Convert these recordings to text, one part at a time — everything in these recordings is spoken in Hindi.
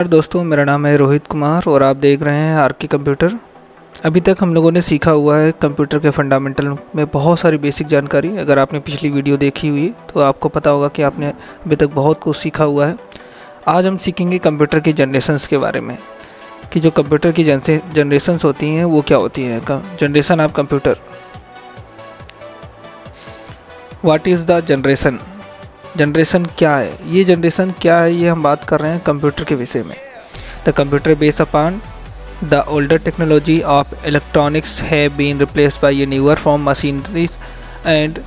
दोस्तों, मेरा नाम है रोहित कुमार और आप देख रहे हैं आर के कंप्यूटर। अभी तक हम लोगों ने सीखा हुआ है कंप्यूटर के फंडामेंटल में बहुत सारी बेसिक जानकारी। अगर आपने पिछली वीडियो देखी हुई तो आपको पता होगा कि आपने अभी तक बहुत कुछ सीखा हुआ है। आज हम सीखेंगे कंप्यूटर की जनरेशन्स के बारे में कि जो कंप्यूटर की जनरेशन्स होती हैं वो क्या होती हैं। Generation of computer, what is the generation, generation क्या है, ये जनरेशन क्या है, ये हम बात कर रहे हैं कंप्यूटर के विषय में। The computer based upon the older technology of electronics have been replaced by a newer form machineries and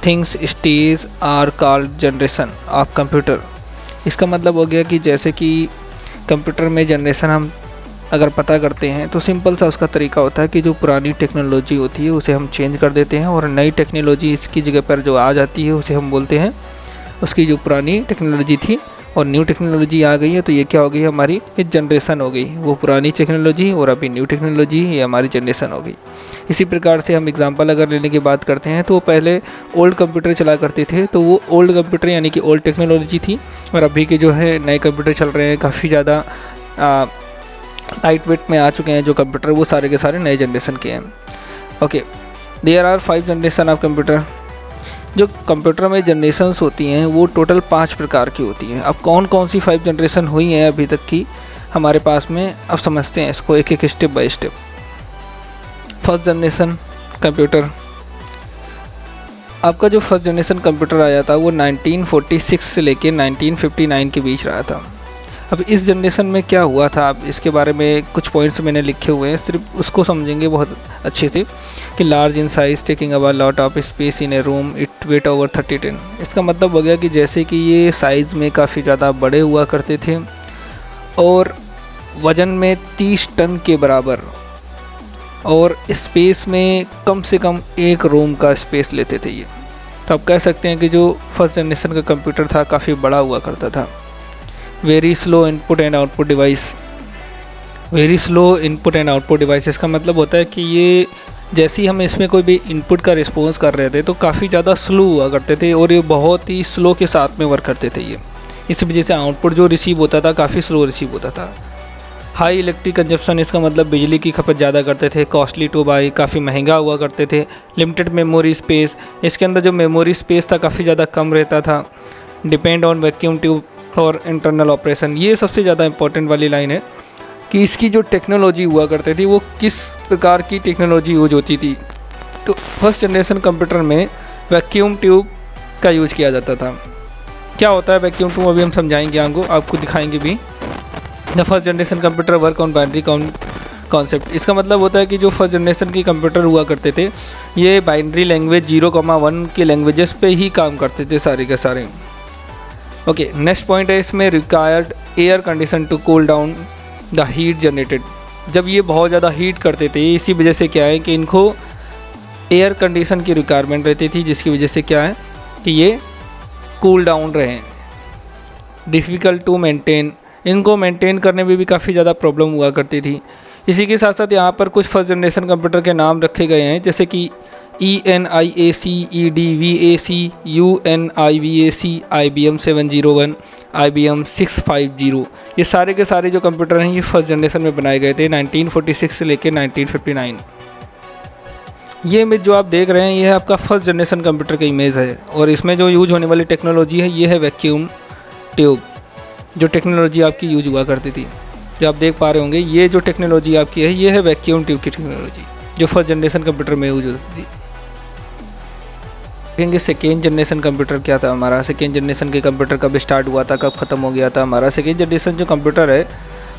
things stage are called generation of computer. इसका मतलब हो गया कि जैसे कि कंप्यूटर में जनरेशन हम अगर पता करते हैं तो सिंपल सा उसका तरीका होता है कि जो पुरानी टेक्नोलॉजी होती है उसे हम चेंज कर देते हैं और नई टेक्नोलॉजी इसकी जगह पर जो आ जाती है उसे हम बोलते हैं उसकी जो पुरानी टेक्नोलॉजी थी और न्यू टेक्नोलॉजी आ गई है तो ये क्या हो गई, हमारी एक जनरेशन हो गई। वो पुरानी टेक्नोलॉजी और अभी न्यू टेक्नोलॉजी, ये हमारी जनरेशन हो गई। इसी प्रकार से हम एग्जांपल अगर लेने की बात करते हैं तो पहले ओल्ड कंप्यूटर चला करते थे तो वो ओल्ड कंप्यूटर यानी कि ओल्ड टेक्नोलॉजी थी। और अभी के जो है नए कंप्यूटर चल रहे हैं काफ़ी ज़्यादा लाइट वेट में आ चुके हैं जो कंप्यूटर, वो सारे के सारे नए जनरेशन के हैं। Okay, there are 5 generation of computer. जो कंप्यूटर में जनरेशन्स होती हैं वो टोटल 5 प्रकार की होती हैं। अब कौन कौन सी 5 जनरेशन हुई हैं अभी तक की हमारे पास में, अब समझते हैं इसको एक एक step by step. First generation computer, आपका जो फर्स्ट जनरेशन कंप्यूटर आया था वो 1946 से लेके 1959 के बीच रहा था। अब इस जनरेशन में क्या हुआ था, अब इसके बारे में कुछ पॉइंट्स मैंने लिखे हुए हैं, सिर्फ उसको समझेंगे बहुत अच्छे से। कि large in size taking a lot of space in a room, it weight over 30 ton. इसका मतलब हो गया कि जैसे कि ये साइज़ में काफ़ी ज़्यादा बड़े हुआ करते थे और वज़न में 30 टन के बराबर, और स्पेस में कम से कम एक रूम का स्पेस लेते थे ये। तो आप कह सकते हैं कि जो फर्स्ट जनरेशन का कंप्यूटर था काफ़ी बड़ा हुआ करता था। Very slow input and output device, very slow input and output device, इसका मतलब होता है कि ये जैसे ही हम इसमें कोई भी इनपुट का रिस्पॉन्स कर रहे थे तो काफ़ी ज़्यादा स्लो हुआ करते थे और ये बहुत ही स्लो के साथ में वर्क करते थे ये। इस वजह से आउटपुट जो रिसीव होता था काफ़ी स्लो रिसीव होता था। हाई इलेक्ट्रिक कंजप्शन, इसका मतलब बिजली की खपत ज़्यादा करते थे। कॉस्टली टू बाई, काफ़ी महंगा हुआ करते थे। लिमिटेड मेमोरी स्पेस, इसके अंदर जो मेमोरी स्पेस था काफ़ी ज़्यादा कम रहता था। डिपेंड ऑन वैक्यूम ट्यूब और इंटरनल ऑपरेशन, ये सबसे ज़्यादा इंपॉर्टेंट वाली लाइन है कि इसकी जो टेक्नोलॉजी हुआ करती थी वो किस प्रकार की टेक्नोलॉजी यूज होती थी। तो फर्स्ट जनरेशन कंप्यूटर में वैक्यूम ट्यूब का यूज़ किया जाता था। क्या होता है वैक्यूम ट्यूब, अभी हम समझाएंगे आपको दिखाएंगे भी। The first generation computer work on binary concept, इसका मतलब होता है कि जो फर्स्ट जनरेशन के कंप्यूटर हुआ करते थे ये बाइनरी लैंग्वेज 0,1 के लैंग्वेजेस पे ही काम करते थे सारे के सारे। ओके, नेक्स्ट पॉइंट है इसमें required air condition to cool down the heat generated. जब ये बहुत ज़्यादा हीट करते थे इसी वजह से क्या है कि इनको एयर कंडीशन की रिक्वायरमेंट रहती थी, जिसकी वजह से क्या है कि ये कूल डाउन रहे। डिफ़िकल्ट टू मेंटेन, इनको मेंटेन करने में भी काफ़ी ज़्यादा प्रॉब्लम हुआ करती थी। इसी के साथ साथ यहाँ पर कुछ फर्स्ट जनरेशन कंप्यूटर के नाम रखे गए हैं, जैसे कि ENIAC, EDVAC, UNIVAC, IBM 701, IBM 650। ये सारे के सारे जो कंप्यूटर हैं ये फर्स्ट जनरेशन में बनाए गए थे 1946 से लेकर 1959। ये इमेज जो आप देख रहे हैं ये है आपका फर्स्ट जनरेशन कंप्यूटर का इमेज है और इसमें जो यूज होने वाली टेक्नोलॉजी है ये है वैक्यूम ट्यूब। जो टेक्नोलॉजी आपकी यूज हुआ करती थी जो आप देख पा रहे होंगे, ये जो टेक्नोलॉजी आपकी है ये है वैक्यूम ट्यूब की टेक्नोलॉजी जो फर्स्ट जनरेशन कंप्यूटर में यूज होती थी। देखेंगे सेकेंड जनरेशन कंप्यूटर क्या था हमारा। सेकेंड जनरेशन के कंप्यूटर कब स्टार्ट हुआ था, कब ख़त्म हो गया था हमारा। सेकेंड जनरेशन जो कंप्यूटर है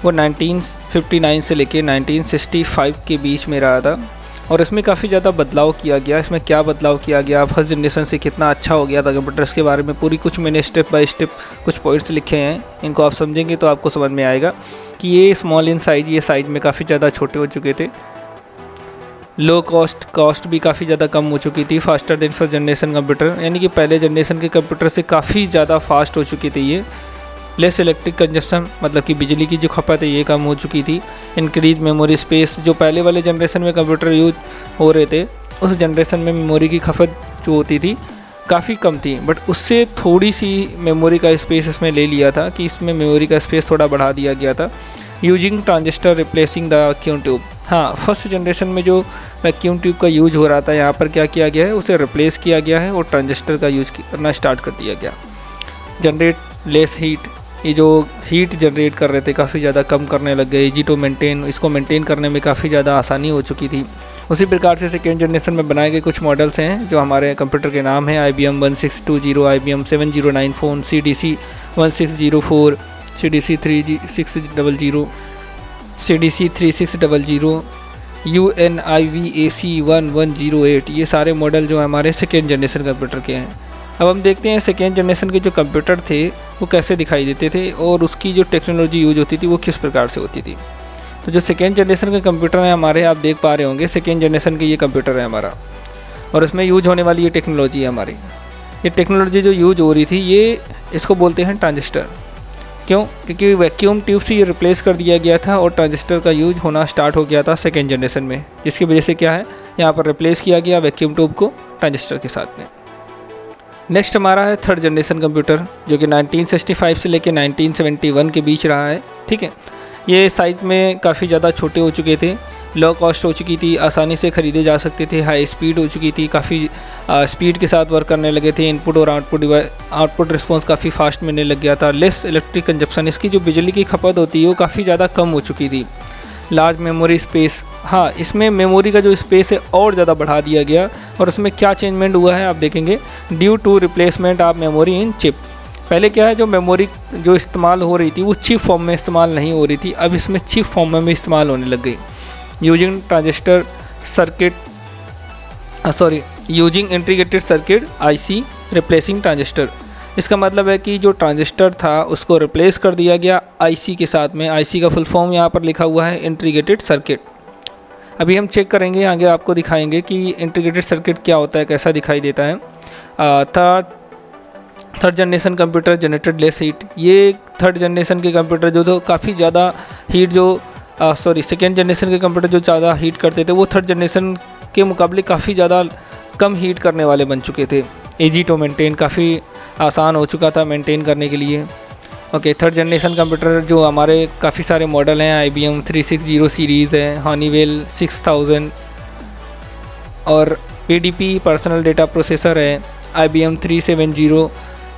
वो 1959 से लेके 1965 के बीच में रहा था और इसमें काफ़ी ज़्यादा बदलाव किया गया। इसमें क्या बदलाव किया गया, फर्स्ट जनरेशन से कितना अच्छा हो गया था कंप्यूटर, इसके बारे में पूरी कुछ मैंने स्टेप बाय स्टेप कुछ पॉइंट्स लिखे हैं। इनको आप समझेंगे तो आपको समझ में आएगा कि ये स्मॉल इन साइज़, ये साइज़ में काफ़ी ज़्यादा छोटे हो चुके थे। लो कॉस्ट भी काफ़ी ज़्यादा कम हो चुकी थी। Faster than first generation computer, यानी कि पहले जनरेशन के कंप्यूटर से काफ़ी ज़्यादा फास्ट हो चुकी थी ये। लेस इलेक्ट्रिक कंजप्शन, मतलब कि बिजली की जो खपत है ये कम हो चुकी थी। इंक्रीज मेमोरी स्पेस, जो पहले वाले जनरेशन में कंप्यूटर यूज हो रहे थे उस जनरेशन में मेमोरी की खपत जो होती थी काफ़ी कम थी, बट उससे थोड़ी सी मेमोरी का स्पेस इसमें ले लिया था कि इसमें मेमोरी का स्पेस थोड़ा बढ़ा दिया गया था using transistor replacing the vacuum tube. हाँ, फर्स्ट जनरेशन में जो वैक्यूम ट्यूब का यूज हो रहा था, यहाँ पर क्या किया गया है, उसे रिप्लेस किया गया है और ट्रांजिस्टर का यूज करना स्टार्ट कर दिया गया। जनरेट लेस हीट, ये जो हीट जनरेट कर रहे थे काफ़ी ज़्यादा कम करने लग गए। इजी टू मेंटेन, इसको मेंटेन करने में काफ़ी ज़्यादा आसानी हो चुकी थी। उसी प्रकार से सेकेंड जनरेशन में बनाए गए कुछ मॉडल्स हैं जो हमारे कंप्यूटर के नाम हैं IBM 1620, IBM 709 phone, CDC 1604, CDC 3600, CDC 3600, UNIVAC 1108। ये सारे मॉडल जो हमारे सेकेंड जनरेशन कंप्यूटर के हैं। अब हम देखते हैं सेकेंड जनरेशन के जो कंप्यूटर थे वो कैसे दिखाई देते थे और उसकी जो टेक्नोलॉजी यूज होती थी वो किस प्रकार से होती थी। तो जो सेकेंड जनरेशन के कंप्यूटर हैं हमारे, आप देख पा रहे होंगे सेकेंड जनरेशन के ये कंप्यूटर है हमारा, और इसमें यूज होने वाली ये टेक्नोलॉजी है हमारी। ये टेक्नोलॉजी जो यूज हो रही थी ये इसको बोलते हैं ट्रांजिस्टर। क्यों? क्योंकि वैक्यूम ट्यूब से ये रिप्लेस कर दिया गया था और ट्रांजिस्टर का यूज होना स्टार्ट हो गया था सेकेंड जनरेशन में, जिसकी वजह से क्या है, यहाँ पर रिप्लेस किया गया वैक्यूम ट्यूब को ट्रांजिस्टर के साथ में। नेक्स्ट हमारा है थर्ड जनरेशन कंप्यूटर, जो कि 1965 से लेकर 1971 के बीच रहा है। ठीक है, ये साइज़ में काफ़ी ज़्यादा छोटे हो चुके थे, लो कॉस्ट हो चुकी थी, आसानी से ख़रीदे जा सकते थे, हाई स्पीड हो चुकी थी, काफ़ी स्पीड के साथ वर्क करने लगे थे। इनपुट और आउटपुट रिस्पॉन्स काफ़ी फास्ट मिलने लग गया था। लेस इलेक्ट्रिक कंजप्शन, इसकी जो बिजली की खपत होती है वो काफ़ी ज़्यादा कम हो चुकी थी। लार्ज मेमोरी स्पेस, हाँ, इसमें मेमोरी का जो स्पेस है और ज़्यादा बढ़ा दिया गया। और उसमें क्या चेंजमेंट हुआ है आप देखेंगे, due to replacement of memory in chip. पहले क्या है, जो मेमोरी जो इस्तेमाल हो रही थी वो चिप फॉर्म में इस्तेमाल नहीं हो रही थी, अब इसमें चिप फॉर्म में इस्तेमाल होने लग गई। Using transistor circuit using integrated circuit IC replacing transistor. इसका मतलब है कि जो ट्रांजिस्टर था उसको रिप्लेस कर दिया गया IC के साथ में। IC का फुल फॉर्म यहाँ पर लिखा हुआ है इंटीग्रेटेड सर्किट। अभी हम चेक करेंगे, आगे आपको दिखाएंगे कि इंटीग्रेटेड सर्किट क्या होता है, कैसा दिखाई देता है। Third generation computer generated less heat. ये थर्ड जनरेशन के कंप्यूटर जो तो काफ़ी ज़्यादा हीट सेकेंड जनरेशन के कंप्यूटर जो ज़्यादा हीट करते थे वो थर्ड जनरेशन के मुकाबले काफ़ी ज़्यादा कम हीट करने वाले बन चुके थे। इजी टू मेंटेन, काफ़ी आसान हो चुका था मेंटेन करने के लिए। ओके, थर्ड जनरेशन कंप्यूटर जो हमारे काफ़ी सारे मॉडल हैं, IBM 360 सीरीज़ है, हनीवेल 6000 और PDP पर्सनल डेटा प्रोसेसर है, IBM 370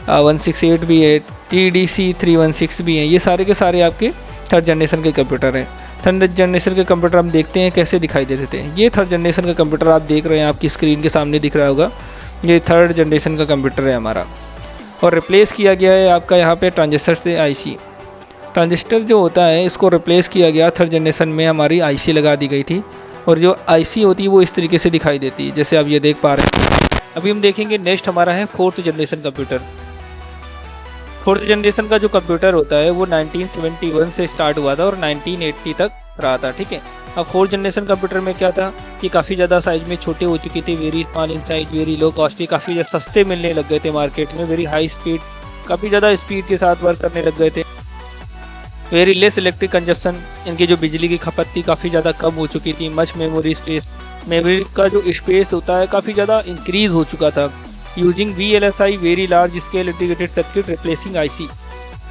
168 भी है, TDC 316 भी हैं। ये सारे के सारे आपके थर्ड जनरेशन के कंप्यूटर हैं। थर्ड जनरेशन के कंप्यूटर हम देखते हैं कैसे दिखाई देते थे। ये थर्ड जनरेशन का कंप्यूटर आप देख रहे हैं, आपकी स्क्रीन के सामने दिख रहा होगा, ये थर्ड जनरेशन का कंप्यूटर है हमारा। और रिप्लेस किया गया है आपका यहाँ पे ट्रांजिस्टर से IC। ट्रांजिस्टर जो होता है इसको रिप्लेस किया गया, थर्ड जनरेशन में हमारी IC लगा दी गई थी, और जो IC होती है वो इस तरीके से दिखाई देती है जैसे आप ये देख पा रहे हैं। अभी हम देखेंगे नेक्स्ट हमारा है fourth generation computer. Fourth generation का जो कंप्यूटर होता है वो 1971 से स्टार्ट हुआ था और 1980 तक रहा था। ठीक है, अब फोर्थ जनरेशन कंप्यूटर में क्या था कि काफ़ी ज़्यादा साइज़ में छोटे हो चुकी थी, very small in size, very low costly, काफ़ी ज़्यादा सस्ते मिलने लग गए थे मार्केट में, वेरी हाई स्पीड, काफ़ी ज़्यादा स्पीड के साथ वर्क करने लग गए थे। वेरी लेस इलेक्ट्रिक कंजप्शन, इनकी जो बिजली की खपत थी काफ़ी ज़्यादा कम हो चुकी थी। मच मेमोरी स्पेस, मेमोरी का जो स्पेस होता है काफ़ी ज़्यादा इंक्रीज़ हो चुका था। Using VLSI very large scale integrated circuit replacing IC।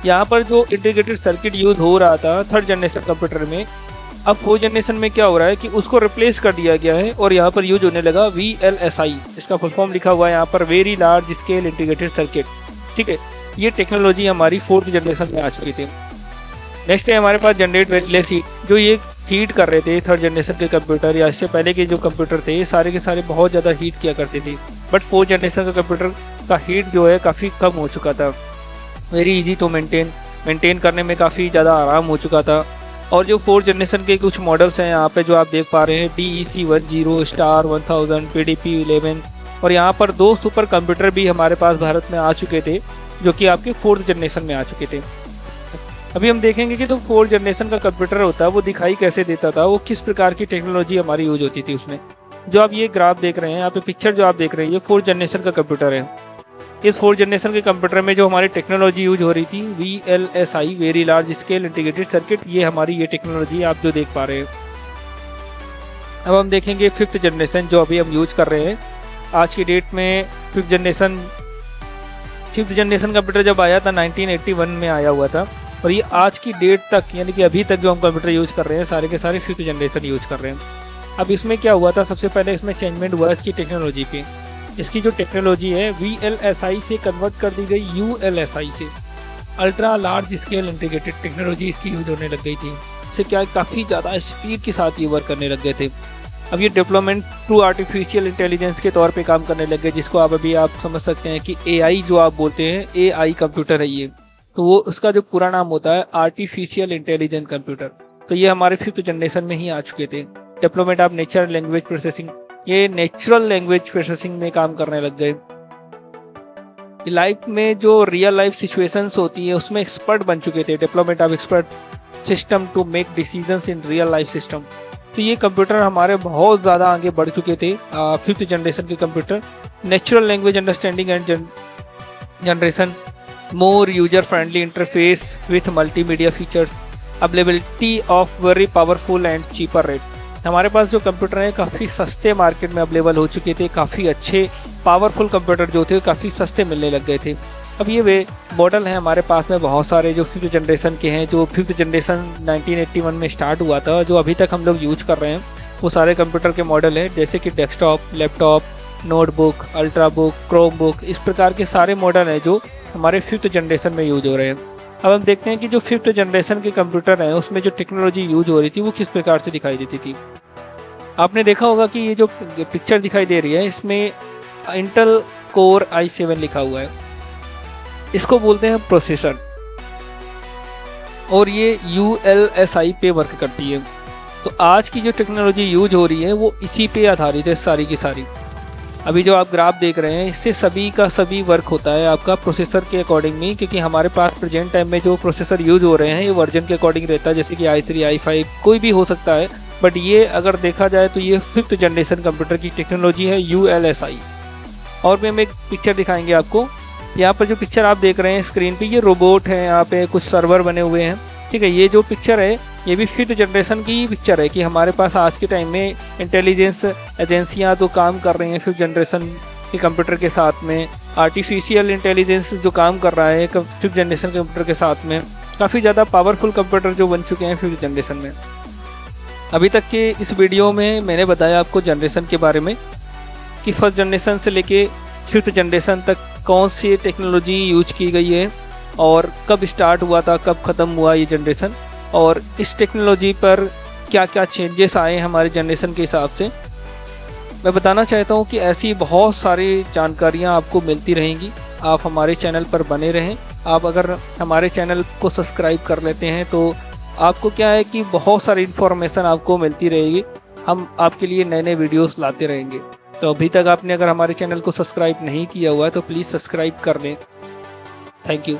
यहाँ पर जो इंटीग्रेटेड सर्किट यूज़ हो रहा था थर्ड जनरेशन कंप्यूटर में, अब फोर्थ जनरेशन में क्या हो रहा है कि उसको रिप्लेस कर दिया गया है और यहाँ पर यूज होने लगा VLSI। इसका फुल फॉर्म लिखा हुआ है यहाँ पर, very large scale integrated circuit. ठीक है, ये टेक्नोलॉजी हमारी फोर्थ जनरेशन में आ चुकी थी। नेक्स्ट है हमारे पास जनरेट लेस हीट। जो ये हीट कर रहे थे थर्ड जनरेशन के कंप्यूटर या इससे पहले के जो कंप्यूटर थे, ये सारे के सारे बहुत ज़्यादा हीट किया करते थे, बट फोर्थ जनरेशन का कंप्यूटर का हीट जो है काफ़ी कम हो चुका था। वेरी इजी टू मेंटेन करने में काफ़ी ज़्यादा आराम हो चुका था। और जो फोर्थ जनरेशन के कुछ मॉडल्स हैं यहाँ पे जो आप देख पा रहे हैं, DEC 10, स्टार 1000, PDP 11, और यहाँ पर 2 सुपर कंप्यूटर भी हमारे पास भारत में आ चुके थे जो कि आपके फोर्थ जनरेशन में आ चुके थे। अभी हम देखेंगे कि तो फोर्थ जनरेशन का कंप्यूटर होता है वो दिखाई कैसे देता था, वो किस प्रकार की टेक्नोलॉजी हमारी यूज होती थी उसमें। जो आप ये ग्राफ देख रहे हैं, यहाँ पे पिक्चर जो आप देख रहे हैं, ये फोर्थ जनरेशन का कंप्यूटर है। इस फोर्थ जनरेशन के कंप्यूटर में जो हमारी टेक्नोलॉजी यूज हो रही थी VLSI very large scale integrated circuit, ये हमारी ये टेक्नोलॉजी आप जो देख पा रहे हैं। अब हम देखेंगे फिफ्थ जनरेशन जो अभी हम यूज कर रहे हैं, आज की डेट में फिफ्थ जनरेशन कंप्यूटर जब आया था 1981 में आया हुआ था, और ये आज की डेट तक यानी कि अभी तक जो हम कंप्यूटर यूज़ कर रहे हैं सारे के सारे फिफ्थ जनरेशन यूज़ कर रहे हैं। अब इसमें क्या हुआ था, सबसे पहले इसमें चेंजमेंट हुआ इसकी टेक्नोलॉजी पे। इसकी जो टेक्नोलॉजी है VLSI से कन्वर्ट कर दी गई ULSI से, ultra large scale integrated technology इसकी यूज होने लग गई थी। इससे क्या काफ़ी ज़्यादा स्पीड के साथ ये वर्क करने लग गए थे। अब ये डेवलपमेंट थ्रू आर्टिफिशियल इंटेलिजेंस के तौर पे काम करने लग गए, जिसको आप समझ सकते हैं कि AI जो आप बोलते हैं, AI कंप्यूटर है ये, तो वो उसका जो पूरा नाम होता है आर्टिफिशियल इंटेलिजेंस कंप्यूटर। तो ये हमारे फिफ्थ जनरेशन में ही आ चुके थे। Development of natural language processing, ये नेचुरल लैंग्वेज प्रोसेसिंग में काम करने लग गए। लाइफ में जो रियल लाइफ सिचुएशंस होती है उसमें एक्सपर्ट बन चुके थे। Development of expert system to make decisions in real life system. तो ये कंप्यूटर हमारे बहुत ज़्यादा आगे बढ़ चुके थे, फिफ्थ जनरेशन के computer. Natural language understanding and generation, more user friendly interface with multimedia features, availability of very powerful and cheaper rate. हमारे पास जो कंप्यूटर हैं काफ़ी सस्ते मार्केट में अवेलेबल हो चुके थे। काफ़ी अच्छे पावरफुल कंप्यूटर जो थे काफ़ी सस्ते मिलने लग गए थे। अब ये वे मॉडल हैं हमारे पास में बहुत सारे जो फिफ्थ जनरेशन के हैं, जो फिफ्थ जनरेशन 1981 में स्टार्ट हुआ था, जो अभी तक हम लोग यूज कर रहे हैं, वो सारे कंप्यूटर के मॉडल हैं, जैसे कि desktop, laptop, notebook, ultra book, Chrome book, इस प्रकार के सारे मॉडल हैं जो हमारे फिफ्थ जनरेशन में यूज हो रहे हैं। अब हम देखते हैं कि जो फिफ्थ जनरेशन के कंप्यूटर हैं उसमें जो टेक्नोलॉजी यूज हो रही थी वो किस प्रकार से दिखाई देती थी। आपने देखा होगा कि ये जो पिक्चर दिखाई दे रही है इसमें इंटेल कोर i7 लिखा हुआ है, इसको बोलते हैं प्रोसेसर, और ये ULSI पे वर्क करती है। तो आज की जो टेक्नोलॉजी यूज हो रही है वो इसी पे आधारित है सारी की सारी। अभी जो आप ग्राफ देख रहे हैं इससे सभी का सभी वर्क होता है आपका प्रोसेसर के अकॉर्डिंग में, क्योंकि हमारे पास प्रेजेंट टाइम में जो प्रोसेसर यूज हो रहे हैं ये वर्जन के अकॉर्डिंग रहता है, जैसे कि i3, i5 कोई भी हो सकता है, बट ये अगर देखा जाए तो ये फिफ्थ जनरेशन कंप्यूटर की टेक्नोलॉजी है ULSI। और भी हम एक पिक्चर दिखाएंगे आपको। यहाँ पर जो पिक्चर आप देख रहे हैं स्क्रीन पे, ये रोबोट है, यहाँ पे कुछ सर्वर बने हुए हैं, ठीक है। ये जो पिक्चर है ये भी फिफ्थ जनरेशन की पिक्चर है कि हमारे पास आज के टाइम में इंटेलिजेंस एजेंसियाँ तो काम कर रही हैं फिफ्थ जनरेशन के कंप्यूटर के साथ में। आर्टिफिशियल इंटेलिजेंस जो काम कर रहा है फिफ्थ जनरेशन के कंप्यूटर के साथ में, काफ़ी ज़्यादा पावरफुल कंप्यूटर जो बन चुके हैं फिफ्थ जनरेशन में। अभी तक के इस वीडियो में मैंने बताया आपको जनरेशन के बारे में कि फर्स्ट जनरेशन से लेके फिफ्थ जनरेशन तक कौन सी टेक्नोलॉजी यूज की गई है और कब स्टार्ट हुआ था, कब ख़त्म हुआ ये जनरेशन, और इस टेक्नोलॉजी पर क्या क्या चेंजेस आए हमारे जनरेशन के हिसाब से। मैं बताना चाहता हूँ कि ऐसी बहुत सारी जानकारियाँ आपको मिलती रहेंगी। आप हमारे चैनल पर बने रहें। आप अगर हमारे चैनल को सब्सक्राइब कर लेते हैं तो आपको क्या है कि बहुत सारी इन्फॉर्मेशन आपको मिलती रहेगी। हम आपके लिए नए नए वीडियोस लाते रहेंगे। तो अभी तक आपने अगर हमारे चैनल को सब्सक्राइब नहीं किया हुआ है तो प्लीज़ सब्सक्राइब कर लें। Thank you.